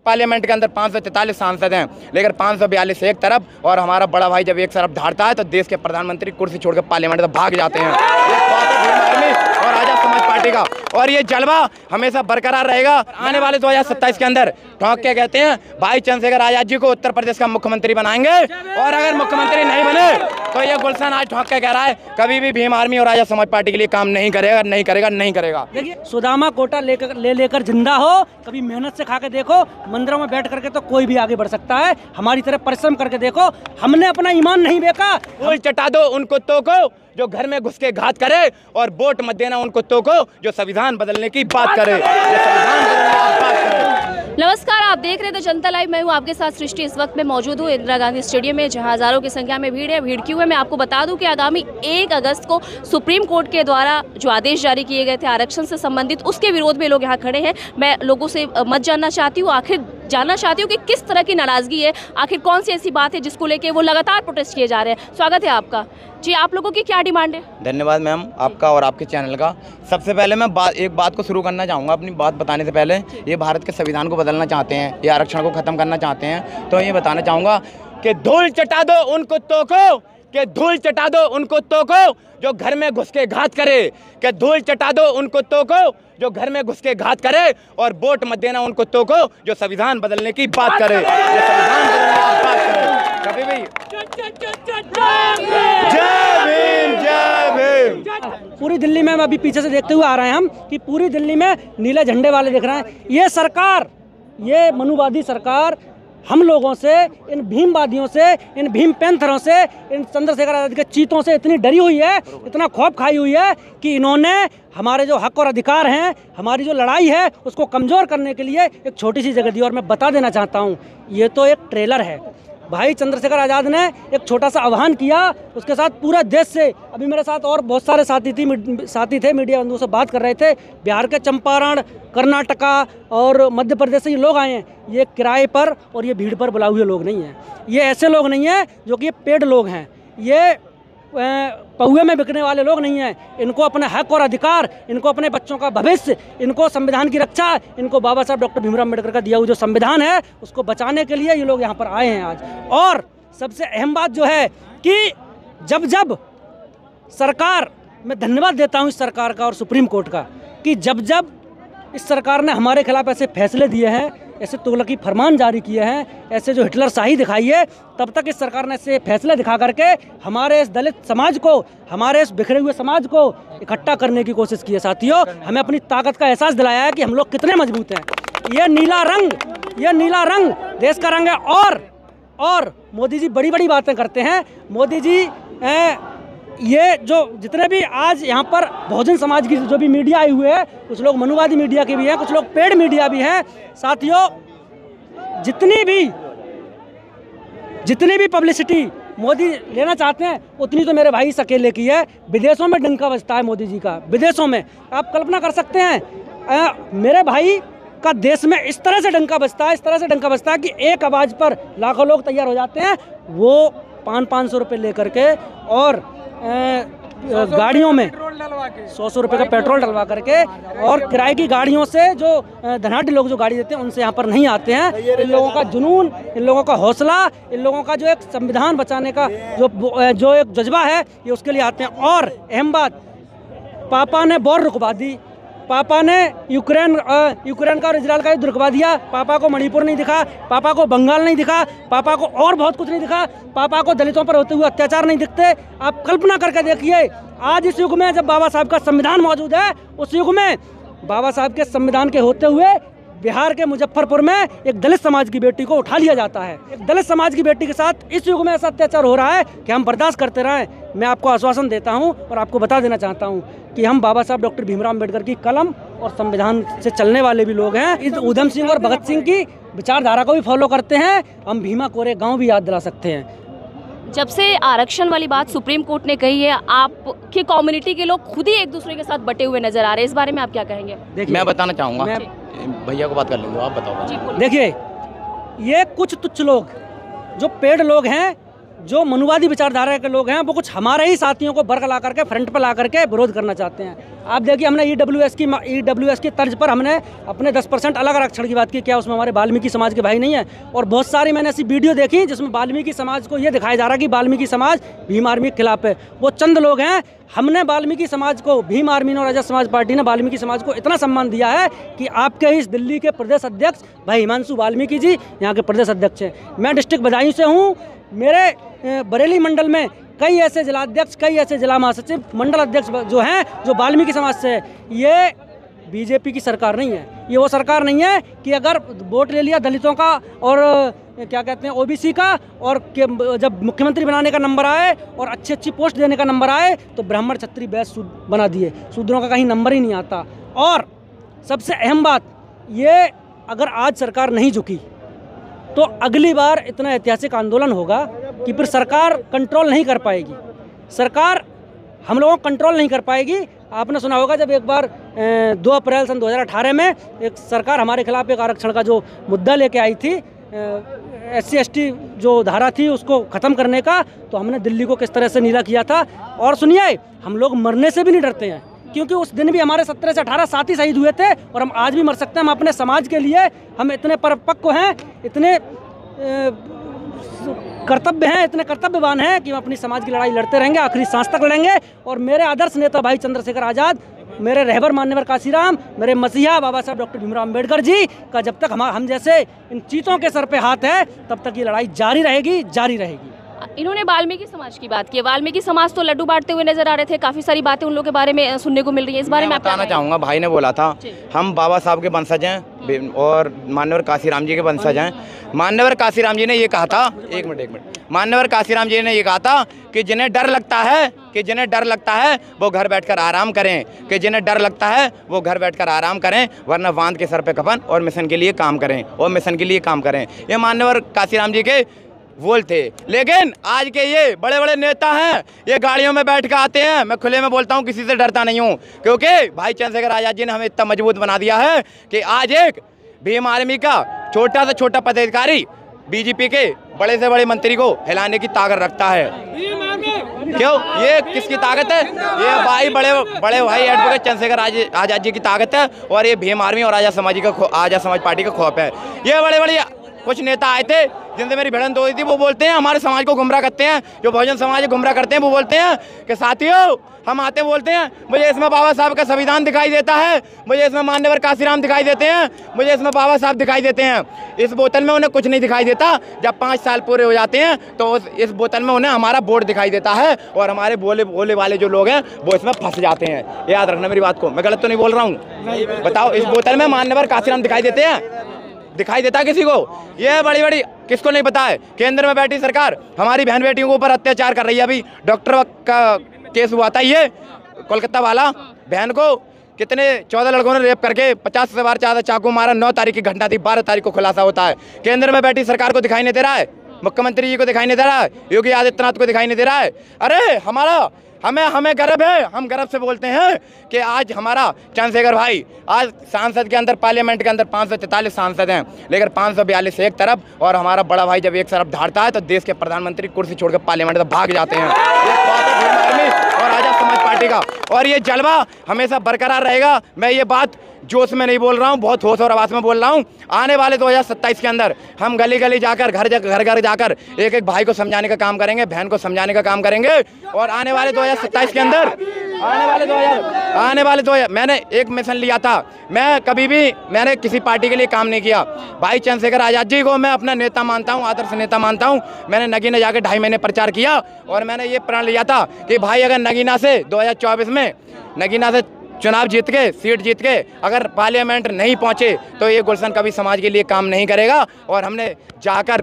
Parliament के अंदर 543 सांसद हैं, लेकिन 542 एक तरफ और हमारा बड़ा भाई जब एक तरफ धारता है तो देश के प्रधानमंत्री कुर्सी छोड़कर पार्लियामेंट से भाग जाते हैं। और आजाद समाज पार्टी का और ये जलवा हमेशा बरकरार रहेगा। आने वाले 2027 के अंदर ठोक के कहते हैं भाई चंद्रशेखर आजाद जी को उत्तर प्रदेश का मुख्यमंत्री बनाएंगे, और अगर मुख्यमंत्री नहीं बने तो ये गुलशन आज ठोक के कह रहा है कभी भी भीम आर्मी और आजाद समाज पार्टी के लिए काम नहीं करेगा, नहीं करेगा, नहीं करेगा। देखिए, सुदामा कोटा लेकर जिंदा हो, कभी मेहनत से खा के देखो, मंदिरों में बैठ करके तो कोई भी आगे बढ़ सकता है। हमारी तरह परिश्रम करके देखो, हमने अपना ईमान नहीं बेचा। धूल चटा दो उन कुत्तों को जो घर में घुस के घात करे, और वोट मत देना उन कुत्तों को जो संविधान बदलने की बात करे। नमस्कार, आप देख रहे थे जनता लाइव। मैं हूं आपके साथ सृष्टि। इस वक्त मैं मौजूद हूं इंदिरा गांधी स्टेडियम में, जहां हजारों की संख्या में भीड़ है। भीड़ क्यों है मैं आपको बता दूं कि आगामी 1 अगस्त को सुप्रीम कोर्ट के द्वारा जो आदेश जारी किए गए थे आरक्षण से संबंधित, उसके विरोध में लोग यहाँ खड़े हैं। मैं लोगों से मत जानना चाहती हूँ, आखिर जानना चाहती हूँ कि किस तरह की नाराजगी है, आखिर कौन सी ऐसी बात है जिसको लेके वो लगातार प्रोटेस्ट किए जा रहे हैं। स्वागत है आपका जी। आप लोगों की क्या डिमांड है? धन्यवाद मैम आपका और आपके चैनल का। सबसे पहले मैं एक बात को शुरू करना चाहूँगा अपनी बात बताने से पहले। ये भारत के संविधान को बदलना चाहते हैं, ये आरक्षण को ख़त्म करना चाहते हैं, तो ये बताना चाहूँगा कि धूल चटा दो उन कुत्तों को, कि धूल चटा दो उन कुत्तों को जो घर में घुस के घात करे, कि धूल चटा दो उन कुत्तों को जो घर में घुस के घात करे, और वोट मत देना उन कुत्तों को जो संविधान बदलने की बात करे। संविधान बदलने की बात करे कभी भी। जय भीम, जय भीम। पूरी दिल्ली में अभी पीछे से देखते हुए आ रहे हैं हम कि पूरी दिल्ली में नीले झंडे वाले दिख रहे हैं। ये सरकार, ये मनुवादी सरकार हम लोगों से, इन भीमवादियों से, इन भीम पैंथरों से, इन चंद्रशेखर आजाद के चीतों से इतनी डरी हुई है, इतना खौफ खाई हुई है कि इन्होंने हमारे जो हक और अधिकार हैं, हमारी जो लड़ाई है, उसको कमज़ोर करने के लिए एक छोटी सी जगह दी। और मैं बता देना चाहता हूँ, ये तो एक ट्रेलर है। भाई चंद्रशेखर आज़ाद ने एक छोटा सा आह्वान किया, उसके साथ पूरे देश से, अभी मेरे साथ और बहुत सारे साथी थे मीडिया बंधुओं से बात कर रहे थे, बिहार के चंपारण, कर्नाटका और मध्य प्रदेश से ये लोग आए हैं। ये किराए पर और ये भीड़ पर बुलाए हुए लोग नहीं हैं। ये ऐसे लोग नहीं हैं जो कि ये पेड लोग हैं, ये पहुए में बिकने वाले लोग नहीं हैं। इनको अपने हक और अधिकार, इनको अपने बच्चों का भविष्य, इनको संविधान की रक्षा, इनको बाबा साहब डॉक्टर भीमराव अम्बेडकर का दिया हुआ जो संविधान है उसको बचाने के लिए ये लोग यहाँ पर आए हैं आज। और सबसे अहम बात जो है कि जब जब सरकार, मैं धन्यवाद देता हूँ इस सरकार का और सुप्रीम कोर्ट का, कि जब जब इस सरकार ने हमारे खिलाफ ऐसे फैसले दिए हैं, ऐसे तुगलकी फरमान जारी किए हैं, ऐसे जो हिटलर शाही दिखाई है, तब तक इस सरकार ने ऐसे फैसले दिखा करके हमारे इस दलित समाज को, हमारे इस बिखरे हुए समाज को इकट्ठा करने की कोशिश की है। साथियों, हमें अपनी ताकत का एहसास दिलाया है कि हम लोग कितने मजबूत हैं। ये नीला रंग देश का रंग है। और मोदी जी बड़ी बड़ी बातें करते हैं। मोदी जी ये जो जितने भी आज यहाँ पर बहुजन समाज की जो भी मीडिया आई हुए है, कुछ लोग मनुवादी मीडिया के भी हैं, कुछ लोग पेड मीडिया भी हैं। साथियों, जितनी भी पब्लिसिटी मोदी लेना चाहते हैं उतनी तो मेरे भाई इस अकेले की है। विदेशों में डंका बजता है मोदी जी का, विदेशों में आप कल्पना कर सकते हैं। मेरे भाई का देश में इस तरह से डंका बजता है, कि एक आवाज़ पर लाखों लोग तैयार हो जाते हैं। वो 500 रुपये लेकर के और गाड़ियों में 100 रुपये का पेट्रोल डलवा करके और किराए की गाड़ियों से जो धनाढ़ लोग जो गाड़ी देते हैं उनसे यहाँ पर नहीं आते हैं। इन लोगों का जुनून, इन लोगों का हौसला, इन लोगों का जो एक संविधान बचाने का जो एक जज्बा है, ये उसके लिए आते हैं। और अहम बात, पापा ने वॉर रुकवा दी, पापा ने यूक्रेन का और इजराइल का युद्ध रुकवा दिया। पापा को मणिपुर नहीं दिखा, पापा को बंगाल नहीं दिखा, पापा को और बहुत कुछ नहीं दिखा, पापा को दलितों पर होते हुए अत्याचार नहीं दिखते। आप कल्पना करके देखिए, आज इस युग में जब बाबा साहब का संविधान मौजूद है, उस युग में बाबा साहब के संविधान के होते हुए बिहार के मुजफ्फरपुर में एक दलित समाज की बेटी को उठा लिया जाता है। एक दलित समाज की बेटी के साथ इस युग में ऐसा अत्याचार हो रहा है कि हम बर्दाश्त करते रहें। मैं आपको आश्वासन देता हूं और आपको बता देना चाहता हूं कि हम बाबा साहब डॉक्टर भीमराव अम्बेडकर की कलम और संविधान से चलने वाले भी लोग हैं। इस उधम सिंह और भगत सिंह की विचारधारा को भी फॉलो करते हैं। हम भीमा कोरे गाँव भी याद दिला सकते हैं। जब से आरक्षण वाली बात सुप्रीम कोर्ट ने कही है, आपकी कम्युनिटी के लोग खुद ही एक दूसरे के साथ बटे हुए नजर आ रहे हैं, इस बारे में आप क्या कहेंगे? मैं बताना चाहूँगा, भैया को बात कर लेंगे, आप बताओ। देखिए, ये कुछ तुच्छ लोग जो पेड लोग हैं, जो मनुवादी विचारधारा के लोग हैं वो कुछ हमारे ही साथियों को बरक ला करके फ्रंट पर ला करके विरोध करना चाहते हैं। आप देखिए, हमने ईडब्ल्यूएस की तर्ज पर हमने अपने 10% अलग आरक्षण की बात की। क्या उसमें हमारे वाल्मीकि समाज के भाई नहीं है? और बहुत सारी मैंने ऐसी वीडियो देखी जिसमें वाल्मीकि समाज को ये दिखाया जा रहा है कि वाल्मीकि समाज भीम आर्मी के खिलाफ है। वो चंद लोग हैं। हमने वाल्मीकि समाज को, भीम आर्मी और आजाद समाज पार्टी ने वाल्मीकि समाज को इतना सम्मान दिया है कि आपके इस दिल्ली के प्रदेश अध्यक्ष भाई हिमांशु वाल्मीकि जी यहाँ के प्रदेश अध्यक्ष हैं। मैं डिस्ट्रिक्ट बदायूं से हूँ। मेरे बरेली मंडल में कई ऐसे जिलाध्यक्ष, कई ऐसे जिला महासचिव, मंडल अध्यक्ष जो हैं जो वाल्मीकि समाज से है। ये बीजेपी की सरकार नहीं है। ये वो सरकार नहीं है कि अगर वोट ले लिया दलितों का और क्या कहते हैं ओबीसी का, और जब मुख्यमंत्री बनाने का नंबर आए और अच्छी अच्छी पोस्ट देने का नंबर आए तो ब्राह्मण क्षत्रिय वैश्य बना दिए। शूद्रों का कहीं नंबर ही नहीं आता। और सबसे अहम बात ये, अगर आज सरकार नहीं झुकी तो अगली बार इतना ऐतिहासिक आंदोलन होगा कि फिर सरकार कंट्रोल नहीं कर पाएगी। सरकार हम लोगों को कंट्रोल नहीं कर पाएगी। आपने सुना होगा जब एक बार 2 अप्रैल सन 2018 में एक सरकार हमारे खिलाफ एक आरक्षण का जो मुद्दा लेके आई थी, SC ST जो धारा थी उसको ख़त्म करने का, तो हमने दिल्ली को किस तरह से नीला किया था। और सुनिए, हम लोग मरने से भी नहीं डरते हैं, क्योंकि उस दिन भी हमारे 17 से 18 साथी शहीद हुए थे और हम आज भी मर सकते हैं। हम अपने समाज के लिए हम इतने परिपक्व हैं, इतने कर्तव्य हैं, इतने कर्तव्यवान हैं कि हम अपनी समाज की लड़ाई लड़ते रहेंगे, आखिरी सांस तक लड़ेंगे। और मेरे आदर्श नेता भाई चंद्रशेखर आज़ाद, मेरे रहबर मान्यवर काशीराम, मेरे मसीहा बाबा साहब डॉक्टर भीमराव अम्बेडकर जी का जब तक हम जैसे इन चीतों के सर पे हाथ है तब तक ये लड़ाई जारी रहेगी, जारी रहेगी। इन्होंने वाल्मीकि समाज की बात की। वाल्मीकि समाज तो लड्डू बांटते हुए नजर आ रहे थे। काफी सारी बातें उन लोगों के बारे में सुनने को मिल रही है। इस बारे में आप बताना चाहूँगा, भाई ने बोला था हम बाबा साहब के वंशज हैं और मान्यवर काशीराम जी के वंशज हैं। मान्यवर काशीराम जी ने ये कहा था, एक मिनट, मान्यवर काशीराम जी ने ये कहा था कि जिन्हें डर लगता है वो घर बैठकर आराम करें, कि जिन्हें डर लगता है वो घर बैठकर आराम करें, वरना बांध के सर पे कफन और मिशन के लिए काम करें, ये मान्यवर काशीराम जी के बोल थे। लेकिन आज के ये बड़े बड़े नेता हैं, ये गाड़ियों में बैठ कर आते हैं। मैं खुले में बोलता हूँ, किसी से डरता नहीं हूँ, क्योंकि भाई चंद्रशेखर आज़ाद जी ने हमें इतना मजबूत बना दिया है कि आज एक भीम आर्मी का छोटा से छोटा पदाधिकारी बीजेपी के बड़े से बड़े मंत्री को हिलाने की ताकत रखता है। क्यों? ये किसकी ताकत है? ये भाई बड़े भाई एडवोकेट चंद्रशेखर आज़ाद जी की ताकत है, और ये भीम आर्मी और आज़ाद समाज पार्टी का खौफ है। ये बड़े बड़े कुछ नेता आए थे जिनसे मेरी भिड़ंत हुई थी, वो बोलते हैं हमारे समाज को गुमराह करते हैं, जो बहुजन समाज को गुमराह करते हैं। वो बोलते हैं कि साथियों, हम आते बोलते हैं मुझे इसमें बाबा साहब का संविधान दिखाई देता है, मुझे इसमें मान्यवर काशीराम दिखाई देते हैं, मुझे इसमें बाबा साहब दिखाई देते हैं। इस बोतल में उन्हें कुछ नहीं दिखाई देता। जब 5 साल पूरे हो जाते हैं तो इस बोतल में उन्हें हमारा बोर्ड दिखाई देता है, और हमारे बोले वाले जो लोग हैं वो इसमें फंस जाते हैं। याद रखना मेरी बात को, मैं गलत तो नहीं बोल रहा हूँ? बताओ, इस बोतल में मान्यवर काशीराम दिखाई देते हैं? दिखाई देता किसी को? ये बड़ी किसको नहीं पता है? केंद्र में बैठी सरकार हमारी बहन बेटियों के ऊपर अत्याचार कर रही है। अभी डॉक्टर का केस हुआ था, ये कोलकाता वाला, बहन को कितने 14 लड़कों ने रेप करके 50 से बार ज़्यादा चाकू मारा। 9 तारीख की घटना थी, 12 तारीख को खुलासा होता है। केंद्र में बैठी सरकार को दिखाई नहीं दे रहा है, मुख्यमंत्री जी को दिखाई नहीं दे रहा है, योगी आदित्यनाथ को दिखाई नहीं दे रहा है। अरे हमें गर्व है, हम गर्व से बोलते हैं कि आज हमारा चंद्रशेखर भाई, आज सांसद के अंदर, पार्लियामेंट के अंदर 543 सांसद हैं, लेकिन 542 एक तरफ, और हमारा बड़ा भाई जब एक तरफ ढाड़ता है तो देश के प्रधानमंत्री कुर्सी छोड़कर पार्लियामेंट तक भाग जाते हैं। और आजाद समाज पार्टी का, और ये जलवा हमेशा बरकरार रहेगा। मैं ये बात जोश में नहीं बोल रहा हूँ, बहुत होश और आवाज़ में बोल रहा हूँ। आने वाले 2027 के अंदर हम गली गली जाकर, घर घर जाकर एक एक भाई को समझाने का काम करेंगे, बहन को समझाने का काम करेंगे। और आने वाले 2027 के अंदर, आने वाले 2000 मैंने एक मिशन लिया था। मैंने किसी पार्टी के लिए काम नहीं किया। भाई चंद्रशेखर आज़ाद जी को मैं अपना नेता मानता हूँ, आदर्श नेता मानता हूँ। मैंने नगीना जाकर 2.5 महीने प्रचार किया, और मैंने ये प्रण लिया था कि भाई अगर नगीना से 2024 में नगीना से चुनाव जीत के, सीट जीत के अगर पार्लियामेंट नहीं पहुंचे तो ये गुलशन कभी समाज के लिए काम नहीं करेगा। और हमने जाकर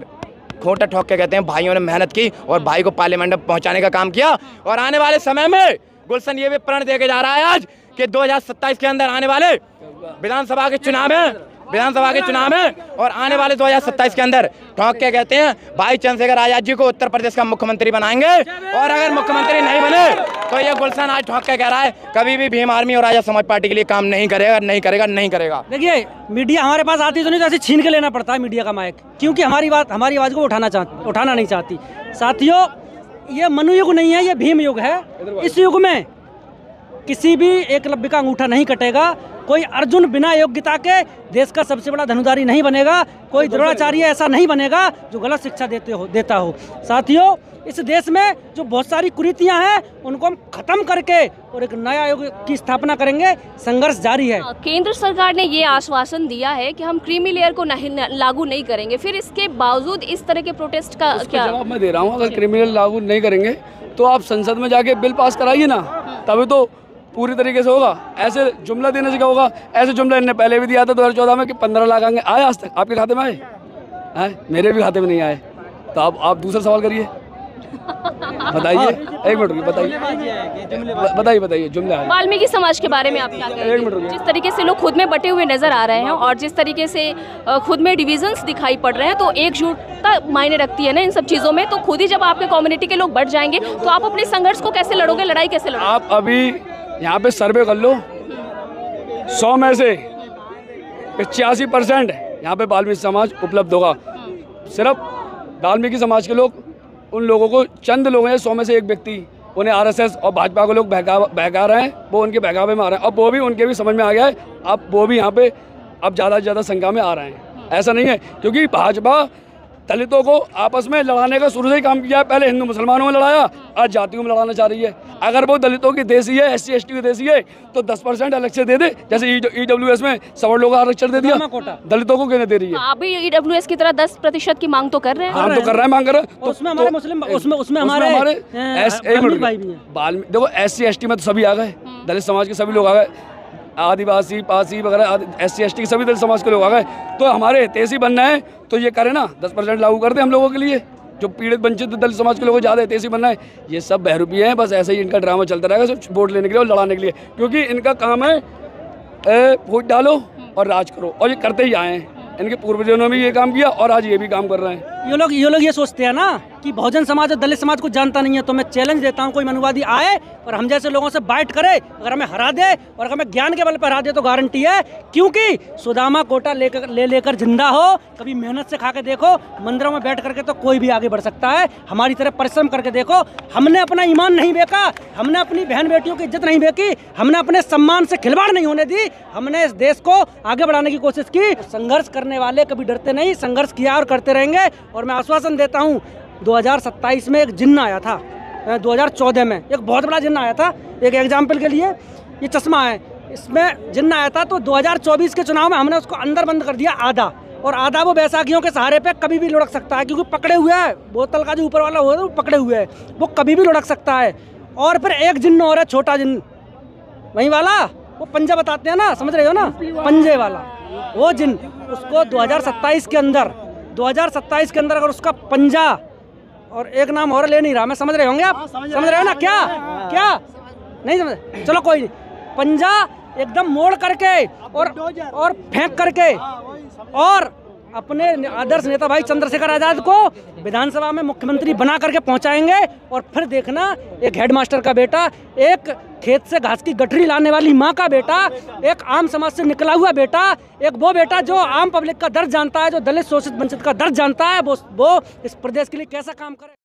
खोटा ठोक के कहते हैं, भाइयों ने मेहनत की और भाई को पार्लियामेंट में पहुंचाने का काम किया। और आने वाले समय में गुलशन ये भी प्रण दे के जा रहा है आज कि 2027 के अंदर आने वाले विधानसभा के चुनाव में विधानसभा के चुनाव में और आने वाले 2027 के अंदर ठोक के कहते हैं भाई चंद्रशेखर आजाद जी को उत्तर प्रदेश का मुख्यमंत्री बनाएंगे। और अगर मुख्यमंत्री नहीं बने तो ये गुलशन आज ठोक के कह रहा है कभी भी भीम आर्मी और आजाद समाज पार्टी के लिए काम नहीं करेगा, नहीं करेगा, नहीं करेगा। देखिए, मीडिया हमारे पास आती तो नहीं, तो ऐसे छीन के लेना पड़ता है मीडिया का माइक, क्योंकि हमारी आवाज़ को उठाना नहीं चाहती। साथियों, ये मनुयुग नहीं है, ये भीम युग है। इस युग में किसी भी एकलव्य का अंगूठा नहीं कटेगा, कोई अर्जुन बिना योग्यता के देश का सबसे बड़ा धनुधारी नहीं बनेगा, कोई द्रोणाचार्य ऐसा नहीं बनेगा जो गलत शिक्षा देता हो। साथियों, इस देश में जो बहुत सारी कुरीतियां हैं उनको हम खत्म करके और एक नया युग की स्थापना करेंगे। संघर्ष जारी है। केंद्र सरकार ने ये आश्वासन दिया है कि हम क्रीमी लेयर को लागू नहीं करेंगे, फिर इसके बावजूद इस तरह के प्रोटेस्ट का क्या जवाब मैं दे रहा हूँ? अगर क्रीमी लेयर लागू नहीं करेंगे तो आप संसद में जाके बिल पास कराइए ना, तभी तो पूरी तरीके से होगा। ऐसे जुमला देने से क्या होगा? ऐसे जुमला इन्होंने पहले भी दिया था 2014 में कि 15 लाख आएंगे। आए आज तक आपके खाते में आए? मेरे भी खाते में नहीं आए। तो अब आप दूसरा सवाल करिए, बताइए। एक मिनट बताइए जुमला है वाल्मीकि समाज के बारे में आप क्या कहेंगे? एक मिनट। जिस तरीके से लोग खुद में बटे हुए नजर आ रहे हैं और जिस तरीके से खुद में डिविजन्स दिखाई पड़ रहे हैं, तो एकजुटता मायने रखती है ना इन सब चीजों में। तो खुद ही जब आपके कम्युनिटी के लोग बढ़ जाएंगे तो आप अपने संघर्ष को कैसे लड़ोगे, लड़ाई कैसे लड़ोगे? आप अभी यहाँ पे सर्वे कर लो, 100 में से 85% यहाँ पे वाल्मीकि समाज उपलब्ध होगा। सिर्फ वाल्मीकि समाज के लोग, उन लोगों को चंद लोग हैं, 100 में से एक व्यक्ति, उन्हें आरएसएस और भाजपा के लोग बहका रहे हैं, वो उनके बहकावे में आ रहे हैं। अब वो भी उनके भी समझ में आ गया है, अब वो भी यहाँ पे अब ज़्यादा से ज़्यादा संख्या में आ रहे हैं। ऐसा नहीं है, क्योंकि भाजपा दलितों को आपस में लड़ाने का शुरू से ही काम किया है। पहले हिंदू मुसलमानों में लड़ाया, आज जातियों में लड़ाना चाह रही है। अगर वो दलितों की देशी है, SC ST की देशी है, तो 10% अलग से दे दे। जैसे EWS में सवर्ण लोगों का आरक्षण दे दिया, दलितों को क्यों दे रही है? आप भी EWS की तरह 10% की मांग तो कर रहे हैं। हाँ, तो कर रहे हैं, मांग कर रहे हैं। तो उसमें हमारे मुस्लिम, उसमें हमारे भाई भी हैं। देखो SC ST में तो सभी आ गए, दलित समाज के सभी लोग आ गए, आदिवासी, पासी वगैरह SC ST के सभी दलित समाज के लोग आ गए। तो हमारे तेजी बनना है तो ये करें ना, 10% लागू कर दे हम लोगों के लिए, जो पीड़ित वंचित दलित समाज के लोगों को ज़्यादा तेजी बनना है। ये सब बहरूपिये हैं, बस ऐसे ही इनका ड्रामा चलता रहेगा, सिर्फ वोट लेने के लिए और लड़ाने के लिए, क्योंकि इनका काम है वोट डालो और राज करो, और ये करते ही आए हैं। इनके पूर्वजों ने भी ये काम किया और आज ये भी काम कर रहे हैं। ये लोग ये सोचते हैं ना कि बहुजन समाज और दलित समाज को जानता नहीं है। तो मैं चैलेंज देता हूँ, कोई मनुवादी आए और हम जैसे लोगों से बाइट करे, अगर हमें हरा दे और हमें ज्ञान के बल पर हरा दे तो गारंटी है, क्योंकि सुदामा कोटा लेकर जिंदा हो, कभी मेहनत से खा के देखो, मंदिरों में बैठ करके तो कोई भी आगे बढ़ सकता है। हमारी तरह परिश्रम करके देखो, हमने अपना ईमान नहीं बेचा, हमने अपनी बहन बेटियों की इज्जत नहीं बेची, हमने अपने सम्मान से खिलवाड़ नहीं होने दी, हमने इस देश को आगे बढ़ाने की कोशिश की। संघर्ष करने वाले कभी डरते नहीं, संघर्ष किया और करते रहेंगे। और मैं आश्वासन देता हूँ, 2027 में एक जिन्न आया था, 2014 में एक बहुत बड़ा जिन्न आया था। एक एग्जाम्पल के लिए, ये चश्मा है, इसमें जिन्न आया था, तो 2024 के चुनाव में हमने उसको अंदर बंद कर दिया आधा, और आधा वो बैसाखियों के सहारे पे कभी भी लुढ़क सकता है, क्योंकि पकड़े हुए है, बोतल का जो ऊपर वाला होता है वो पकड़े हुए है, वो कभी भी लुढ़क सकता है। और फिर एक जिन्न और है, छोटा जिन्न, वही वाला, वो पंजा बताते हैं ना, समझ रहे हो ना, पंजे वाला वो जिन्न, उसको 2027 के अंदर अगर उसका पंजा, और एक नाम और ले नहीं रहा मैं, समझ रहे होंगे आप, समझ रहे हो ना? क्या नहीं समझ? चलो कोई नहीं, पंजा एकदम मोड़ करके और फेंक करके और अपने आदर्श नेता भाई चंद्रशेखर आजाद को विधानसभा में मुख्यमंत्री बना करके पहुंचाएंगे। और फिर देखना, एक हेडमास्टर का बेटा, एक खेत से घास की गठरी लाने वाली माँ का बेटा, एक आम समाज से निकला हुआ बेटा, एक वो बेटा जो आम पब्लिक का दर्द जानता है, जो दलित शोषित वंचित का दर्द जानता है, वो इस प्रदेश के लिए कैसा काम करे।